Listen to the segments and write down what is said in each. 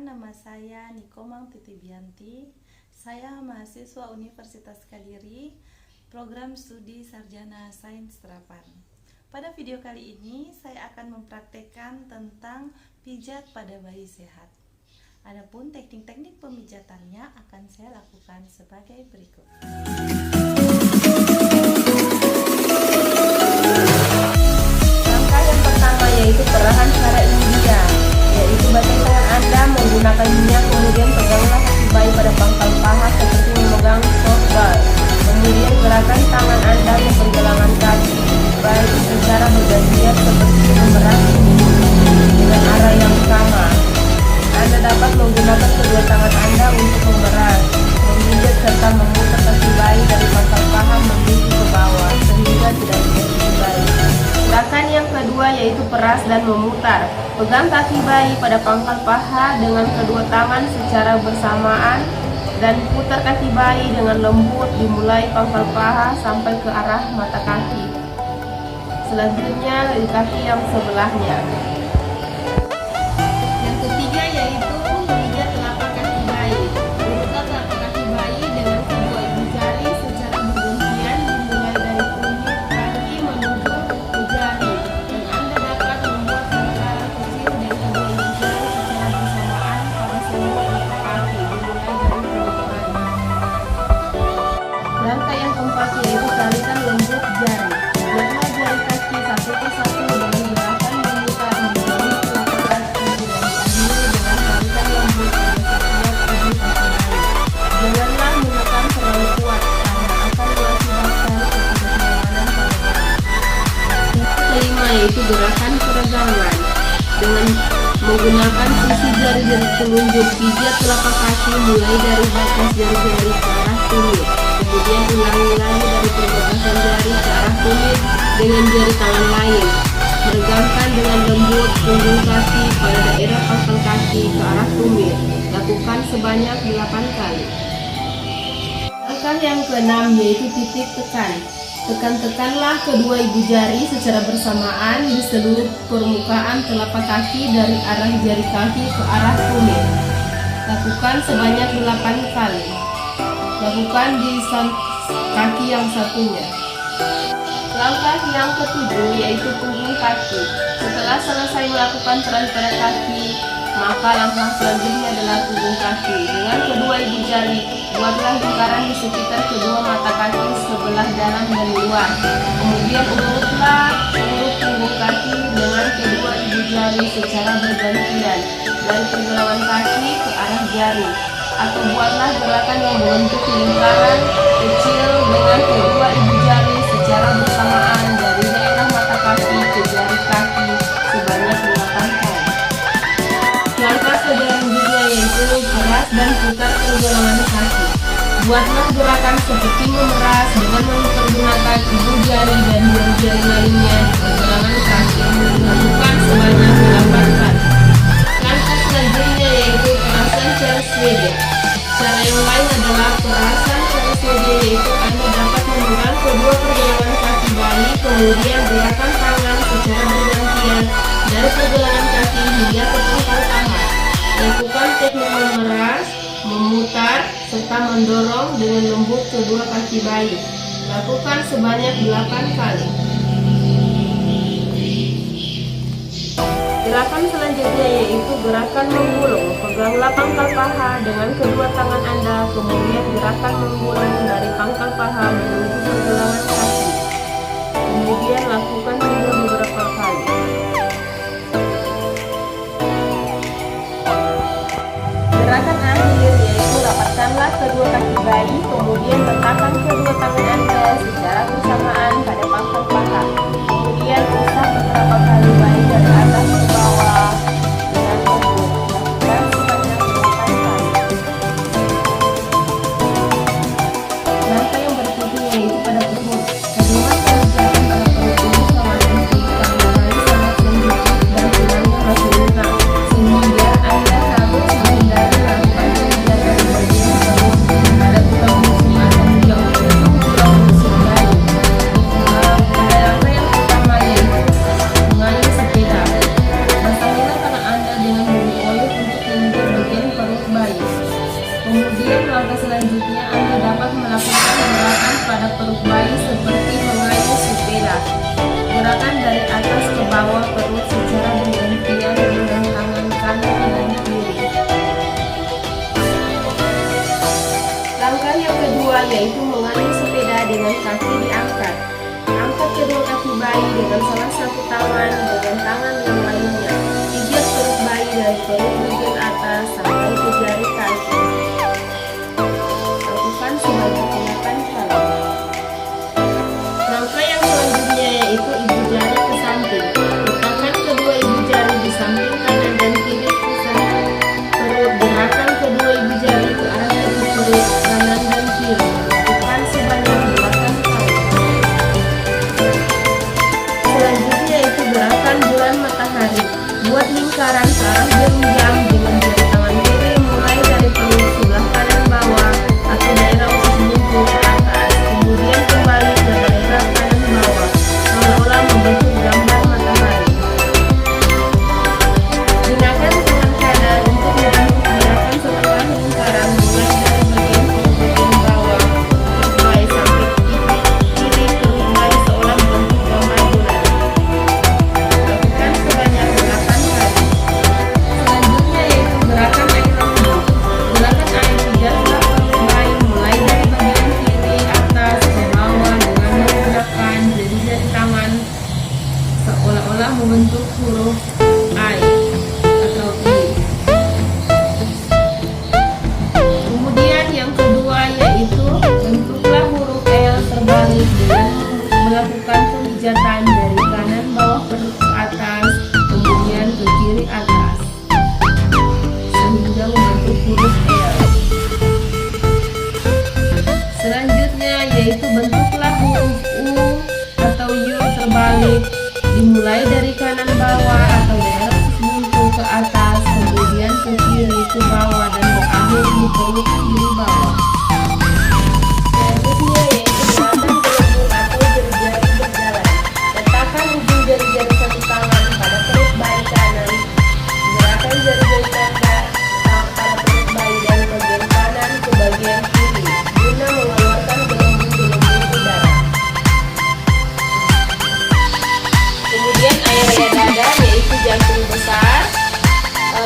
nama saya Nikomang Titibianti. Saya mahasiswa Universitas Kediri, program studi Sarjana Sains Terapan. Pada video kali ini, saya akan mempraktekkan tentang pijat pada bayi sehat. Adapun teknik-teknik pemijatannya akan saya lakukan sebagai berikut. Langkah yang pertama yaitu perahan secara India, yaitu batai tangan Anda menggunakan minyak, kemudian peganglah kaki bayi pada pangkal paha seperti memegang softball. Kemudian gerakan tangan Anda ke pergelangan kaki bayi secara bergantian seperti memeras dengan arah yang sama. Anda dapat menggunakan kedua tangan Anda untuk memeras, memijat serta memutar kaki bayi dari pangkal paha menuju ke bawah sehingga tidak menyakiti bayi. Gerakan yang kedua yaitu peras dan memutar. Pegang kaki bayi pada pangkal paha dengan kedua tangan secara bersamaan dan putar kaki bayi dengan lembut dimulai pangkal paha sampai ke arah mata kaki. Selanjutnya di kaki yang sebelahnya. Yang ketiga yaitu memijat telapak kaki bayi. Buka telapak kaki bayi dengan kedua ibu jari secara bergantian dimulai dari kunyit kaki menuju ke jari, dan Anda dapat membuat lingkaran kecil dan kedua ibu jari secara bersamaan pada seluruh telapak kaki dimulai dari permukaan. Langkah yang keempat yaitu tarikan lembut jari. Buatlah jari kaki satu ke satu dengan gerakan memutar menjadi telapak kaki dan diakhiri dengan tarikan lembut pada setiap ujung kaki bayi. Janganlah menekan terlalu kuat karena akan mengakibatkan ketidaknyamanan pada bayi. Yang kelima yaitu gerakan peregangan. Dengan menggunakan sisi jari-jari telunjuk, pijat telapak kaki mulai dari batas jari-jari ke arah tumit. Kemudian ulangi lagi dari perbatasan jari ke arah tumit dengan jari tangan lain. Meregangkan dengan lembut punggung kaki pada daerah pangkal kaki ke arah tumit. Lakukan sebanyak 8 kali. Langkah yang keenam yaitu titik tekan. Tekan-tekanlah kedua ibu jari secara bersamaan di seluruh permukaan telapak kaki dari arah jari kaki ke arah tumit. Lakukan sebanyak 8 kali. Lakukan di kaki yang satunya. Langkah yang ketujuh yaitu punggung kaki. Setelah selesai melakukan peran pada kaki, maka langkah selanjutnya adalah punggung kaki. Dengan kedua ibu jari, buatlah lingkaran di sekitar kedua mata kaki sebelah dalam dan luar. Kemudian urutlah seluruh punggung kaki dengan kedua ibu jari secara bergantian dari pergelangan kaki ke arah jari. Atau buatlah gerakan yang membentuk lingkaran kecil dengan kedua ibu jari secara bersamaan dari daerah mata kaki ke jari kaki sebanyak 8 kali. Langkah selanjutnya yaitu peras dan putar pergelangan kaki. Buatlah gerakan seperti memeras dengan mempergunakan ibu jari dan jari-jari lainnya di pergelangan kaki. Lakukan sebanyak 8 kali. Langkah selanjutnya yaitu perasan cara Sweden. Cara yang lain adalah perasan cara Sweden, yaitu Anda dapat memegang kedua pergelangan kaki bayi, kemudian gerakan tangan secara bergantian dari pergelangan kaki hingga ke pangkal paha. Lakukan teknik memeras, memutar, serta mendorong dengan lembut kedua kaki bayi. Lakukan sebanyak 8 kali. Gerakan selanjutnya yaitu gerakan menggulung. Peganglah pangkal paha dengan kedua tangan Anda, kemudian gerakan menggulung dari pangkal paha menuju pergelangan kaki. Kemudian lakukan hingga beberapa kali. Gerakan akhir yaitu rapatkanlah kedua kaki bayi, kemudian letakkan kedua tangan Anda secara bersamaan pada pangkal paha. Kemudian usap beberapa kali bayi dari atas ke bawah dengan lembut. Lakukan sebanyak 8 kali. Langkah yang berikutnya yaitu pada perut. Bagaimana pengerjaan pada perut ini sama seperti karena bayi sangat sensitif dan tulangnya masih lunak, sehingga Anda harus menghindari lakukan pengerjaan di bagian perut. Ada tukang musim atau yang tulang langkah selanjutnya, Anda dapat melakukan gerakan pada perut bayi seperti mengayuh sepeda. Gerakan dari atas ke bawah perut secara bergantian dengan tangan kanan dan kiri. Langkah yang kedua yaitu mengayuh sepeda dengan kaki diangkat. Angkat kedua kaki bayi dengan salah satu tangan dengan tangan yang lainnya. Pijat perut bayi dari perut bagian atas sampai ke jari kaki. Lakukan sebanyak 8 kali. Langkah yang selanjutnya yaitu ibu jari ke samping. Letakkan kedua ibu jari di samping kanan dan kiri pusat perut. Gerakan kedua ibu jari ke arah tepi perut kanan dan kiri. Lakukan sebanyak 8 kali. Selanjutnya yaitu gerakan bulan matahari. Buat lingkaran ke arah jarum jam dengan jari tangan kiri mulai dari perut sebelah kanan bawah atau daerah usus buntu ke atas, kemudian kembali ke daerah kanan bawah, seolah-olah membentuk gambar matahari. Gunakan tangan kanan untuk membantu gerakan setengah lingkaran mulai dari bagian perut bagian bawah perut bayi sampai kiri perut bayi seolah membentuk gambar bulan. Lakukan sebanyak 8 kali. Selanjutnya yaitu gerakan air lembu. Gerakan air pijatlah perut bayi mulai dari bagian kiri atas ke bawah dengan menggunakan jari-jari tangan seolah-olah membentuk huruf I atau I. Kemudian yang kedua yaitu bentuklah huruf L terbalik dengan melakukan pemijatan dari kanan bawah perut ke atas kemudian ke kiri atas sehingga membentuk huruf L. Selanjutnya yaitu bentuklah huruf U atau U terbalik dimulai dari kanan bawah atau daerah usus buntu ke atas kemudian ke kiri ke bawah dan berakhir di perut kiri bawah. Selanjutnya yaitu gerakan gelembung atau jari-jari berjalan. Letakkan ujung jari-jari satu tangan pada perut bayi kanan. Gerakan jari-jari tanda pada perut bayi dari bagian kanan ke bagian kiri guna mengeluarkan gelembung-gelembung udara. Kemudian area dada yaitu jantung besar.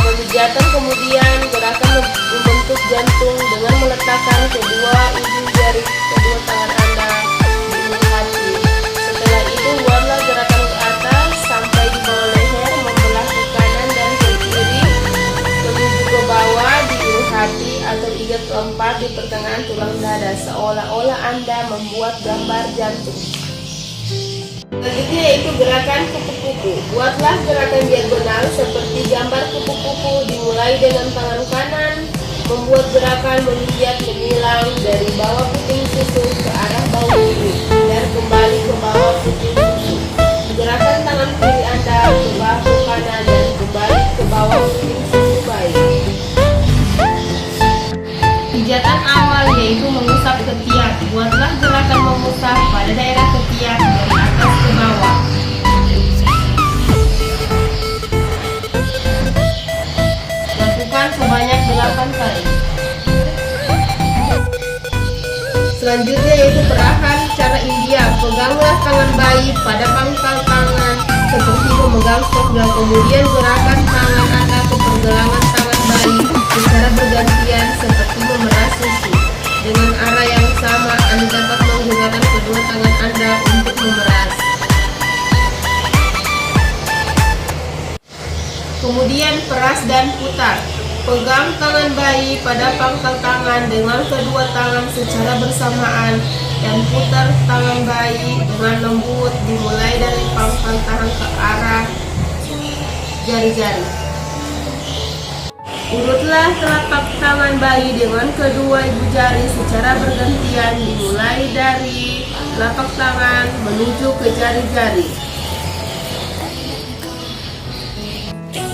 Pemijatan kemudian gerakan membentuk jantung dengan meletakkan kedua ujung jari kedua tangan Anda di ujung hati. Setelah itu buatlah gerakan ke atas sampai di bawah leher, membelah ke kanan dan ke kiri menuju ke bawah di ujung hati atau iga keempat di pertengahan tulang dada seolah-olah Anda membuat gambar jantung. Selanjutnya yaitu gerakan kupu-kupu. Buatlah gerakan diagonal seperti gambar kupu-kupu dimulai dengan tangan kanan, membuat gerakan memijat menyilang dari bawah puting susu ke arah bawah kiri dan kembali ke bawah puting susu. Gerakan tangan kiri Anda ke bahu kanan dan kembali ke bawah puting susu bayi. Pijatan awal yaitu mengusap ketiak. Buatlah gerakan mengusap pada daerah ketiak dari atas ke bawah. Lakukan sebanyak 8 kali. Selanjutnya yaitu perahan cara India. Peganglah tangan bayi pada pangkal tangan seperti memegang shotgun. Kemudian gerakan tangan Anda ke pergelangan tangan bayi secara bergantian seperti memeras susu. Dengan arah yang sama, Anda dapat menggunakan kedua tangan Anda untuk memeras. Kemudian peras dan putar. Pegang tangan bayi pada pangkal tangan dengan kedua tangan secara bersamaan dan putar tangan bayi dengan lembut dimulai dari pangkal tangan ke arah jari-jari. Urutlah telapak tangan bayi dengan kedua ibu jari secara bergantian dimulai dari telapak tangan menuju ke jari-jari.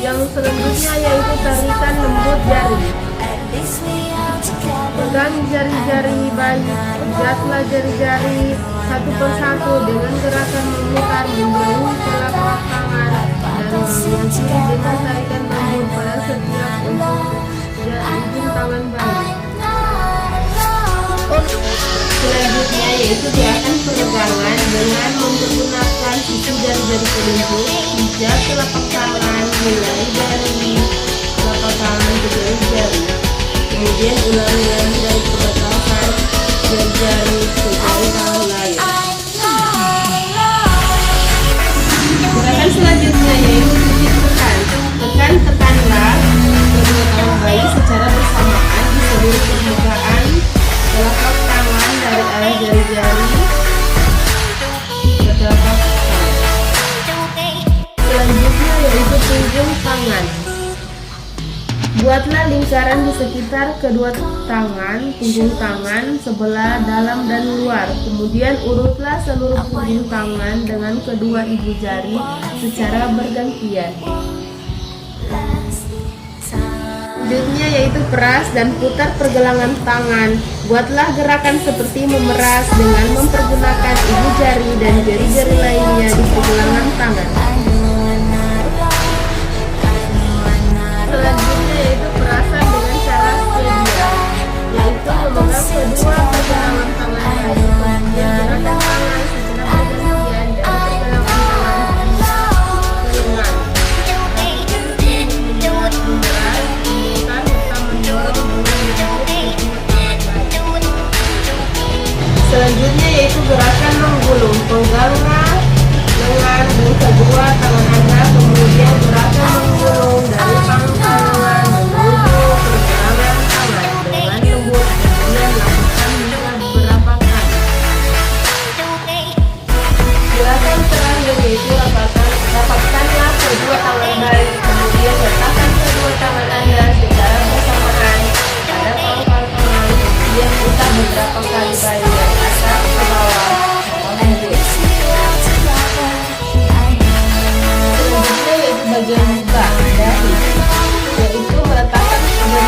Yang selanjutnya yaitu tarikan lembut jari. Pegang jari-jari bayi, pijatlah jari-jari satu persatu dengan gerakan memutar menjauhi telapak tangan dan mengakhiri dengan tarikan lembut pada setiap ujung tangan bayi. Selanjutnya yaitu gerakan peregangan dengan menggunakan sisi jari-jari telunjuk, pijat telapak tangan mulai dari telapak tangan ke jari-jari. Kemudian ulangi lagi dari perbatasan jari-jari ke jari tangan lain. Gerakan selanjutnya yaitu pijit tekan. Tekanlah kedua tangan bayi secara bersamaan di seluruh permukaan telapak tangan dari arah jari-jari ke telapak tangan. Selanjutnya yaitu punggung tangan. Buatlah lingkaran di sekitar kedua tangan, punggung tangan sebelah dalam dan luar. Kemudian urutlah seluruh punggung tangan dengan kedua ibu jari secara bergantian. Selanjutnya yaitu peras dan putar pergelangan tangan. Buatlah gerakan seperti memeras dengan mempergunakan ibu jari dan jari-jari lainnya di pergelangan tangan. Selanjutnya yaitu perasan dengan cara sedia, yaitu memegang kedua pergelangan tangan tadi, kemudian gerakan tangan secara bergantian dan pergelangan tangan ke lengan. Selanjutnya yaitu gerakan menggulung. Pengganglah lengan dengan kedua tangan Anda, kemudian gerakan menggulung dari pangkal lengan menuju pergelangan tangan dengan lembut, kemudian lakukan hingga beberapa kali. Gerakan terakhir yaitu rapatkanlah kedua tangan bayi, kemudian letakkan kedua tangan Anda secara bersamaan pada pangkal tangan, kemudian putar beberapa kali bayi dari atas ke bawah. Selanjutnya yaitu bagian muka dahi, yaitu meletakkan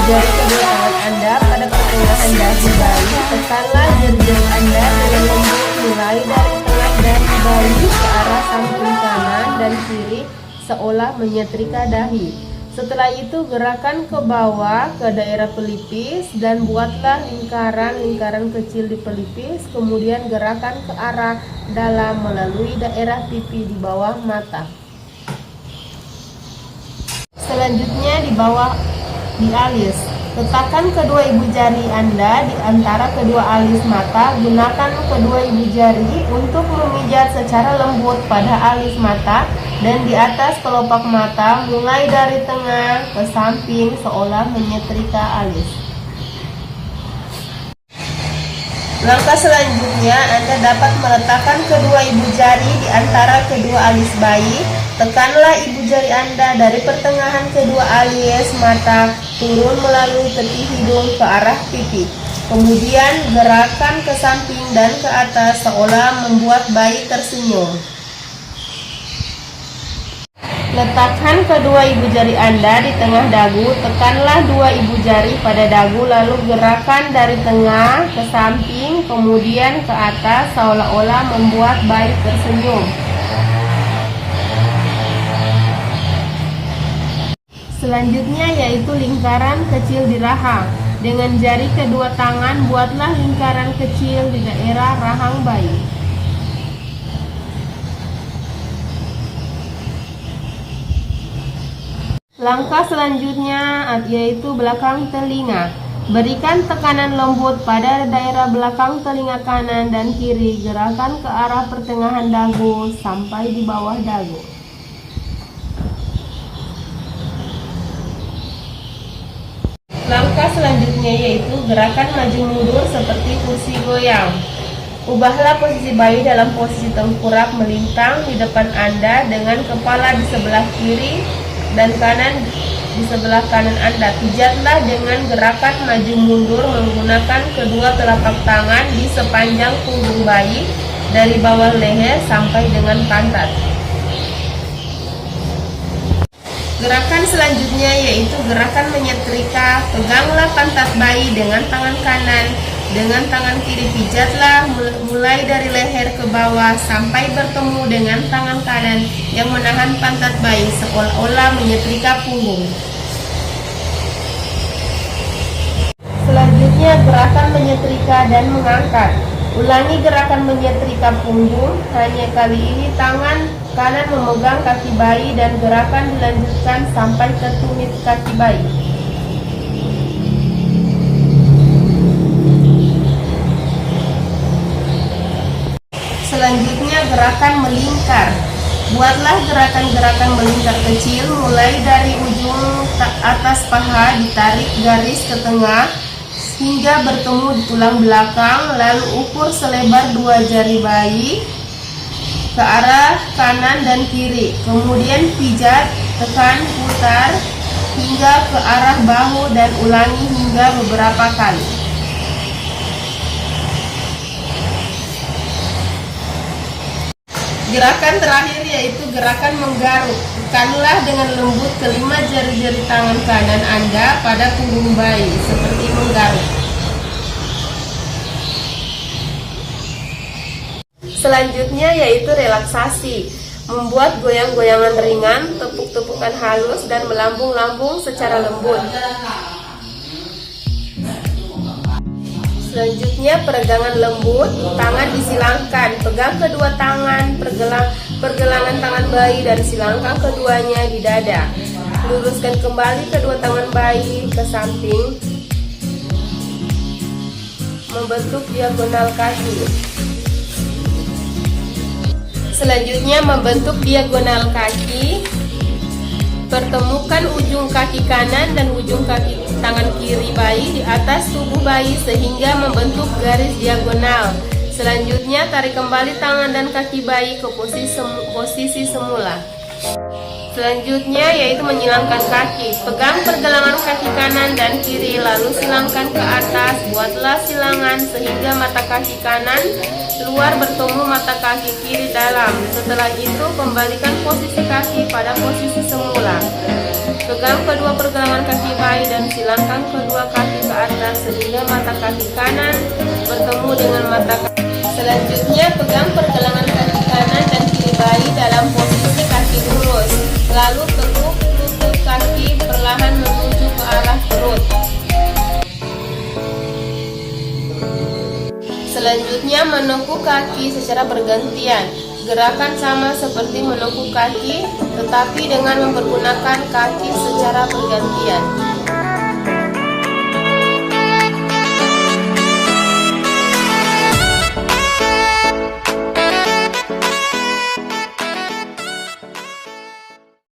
jari kedua tangan Anda pada pertengahan dahi bayi. Tekanlah jari-jari Anda dengan lembut mulai dari tengah dahi bayi ke arah samping kanan dan kiri seolah menyetrika dahi. Setelah itu gerakan ke bawah ke daerah pelipis dan buatlah lingkaran kecil di pelipis, kemudian gerakan ke arah dalam melalui daerah pipi di bawah mata. Selanjutnya di alis. Letakkan kedua ibu jari Anda di antara kedua alis mata. Gunakan kedua ibu jari untuk memijat secara lembut pada alis mata dan di atas kelopak mata, mulai dari tengah ke samping seolah menyetrika alis. Langkah selanjutnya, Anda dapat meletakkan kedua ibu jari di antara kedua alis bayi. Tekanlah ibu jari Anda dari pertengahan kedua alis mata turun melalui tepi hidung ke arah pipi. Kemudian gerakan ke samping dan ke atas seolah membuat bayi tersenyum. Letakkan kedua ibu jari Anda di tengah dagu, tekanlah dua ibu jari pada dagu, lalu gerakan dari tengah ke samping, kemudian ke atas seolah-olah membuat bayi tersenyum. Selanjutnya yaitu lingkaran kecil di rahang. Dengan jari kedua tangan, buatlah lingkaran kecil di daerah rahang bayi. Langkah selanjutnya yaitu belakang telinga. Berikan tekanan lembut pada daerah belakang telinga kanan dan kiri. Gerakan ke arah pertengahan dagu sampai di bawah dagu. Langkah selanjutnya yaitu gerakan maju mundur seperti kursi goyang. Ubahlah posisi bayi dalam posisi tengkurap melintang di depan Anda dengan kepala di sebelah kiri dan kanan di sebelah kanan Anda. Pijatlah dengan gerakan maju mundur menggunakan kedua telapak tangan di sepanjang punggung bayi dari bawah leher sampai dengan pantat. Gerakan selanjutnya yaitu gerakan menyetrika. Peganglah pantat bayi dengan tangan kanan, dengan tangan kiri pijatlah mulai dari leher ke bawah sampai bertemu dengan tangan kanan yang menahan pantat bayi seolah-olah menyetrika punggung. Selanjutnya gerakan menyetrika dan mengangkat. Ulangi gerakan menyetrika punggung, hanya kali ini tangan kanan memegang kaki bayi dan gerakan dilanjutkan sampai ke tumit kaki bayi. Selanjutnya gerakan melingkar. Buatlah gerakan-gerakan melingkar kecil mulai dari ujung atas paha ditarik garis ke tengah hingga bertemu di tulang belakang, lalu ukur selebar 2 jari bayi ke arah kanan dan kiri. Kemudian pijat, tekan, putar hingga ke arah bahu dan ulangi hingga beberapa kali. Gerakan terakhir yaitu gerakan menggaruk. Tekanlah dengan lembut kelima jari-jari tangan kanan Anda pada punggung bayi seperti menggaruk. Selanjutnya yaitu relaksasi. Membuat goyang-goyangan ringan, tepuk-tepukan halus dan melambung-lambung secara lembut. Selanjutnya peregangan lembut, tangan disilangkan, pegang kedua tangan, pergelangan tangan bayi dan silangkan keduanya di dada. Luruskan kembali kedua tangan bayi ke samping, membentuk diagonal kaki. Selanjutnya membentuk diagonal kaki. Pertemukan ujung kaki kanan dan ujung kaki tangan kiri bayi di atas tubuh bayi sehingga membentuk garis diagonal. Selanjutnya tarik kembali tangan dan kaki bayi ke posisi semula. Selanjutnya yaitu menyilangkan kaki. Pegang pergelangan kaki kanan dan kiri lalu silangkan ke atas. Buatlah silangan sehingga mata kaki kanan luar bertemu mata kaki kiri dalam. Setelah itu kembalikan posisi kaki pada posisi semula. Pegang kedua pergelangan kaki bayi dan silangkan kedua kaki ke atas sehingga mata kaki kanan bertemu dengan mata kaki. Selanjutnya pegang pergelangan kaki kanan dan kiri bayi dalam posisi kaki lurus. Lalu tekuk lutut kaki perlahan menuju ke arah perut. Selanjutnya menekuk kaki secara bergantian. Gerakan sama seperti menekuk kaki, tetapi dengan mempergunakan kaki secara bergantian.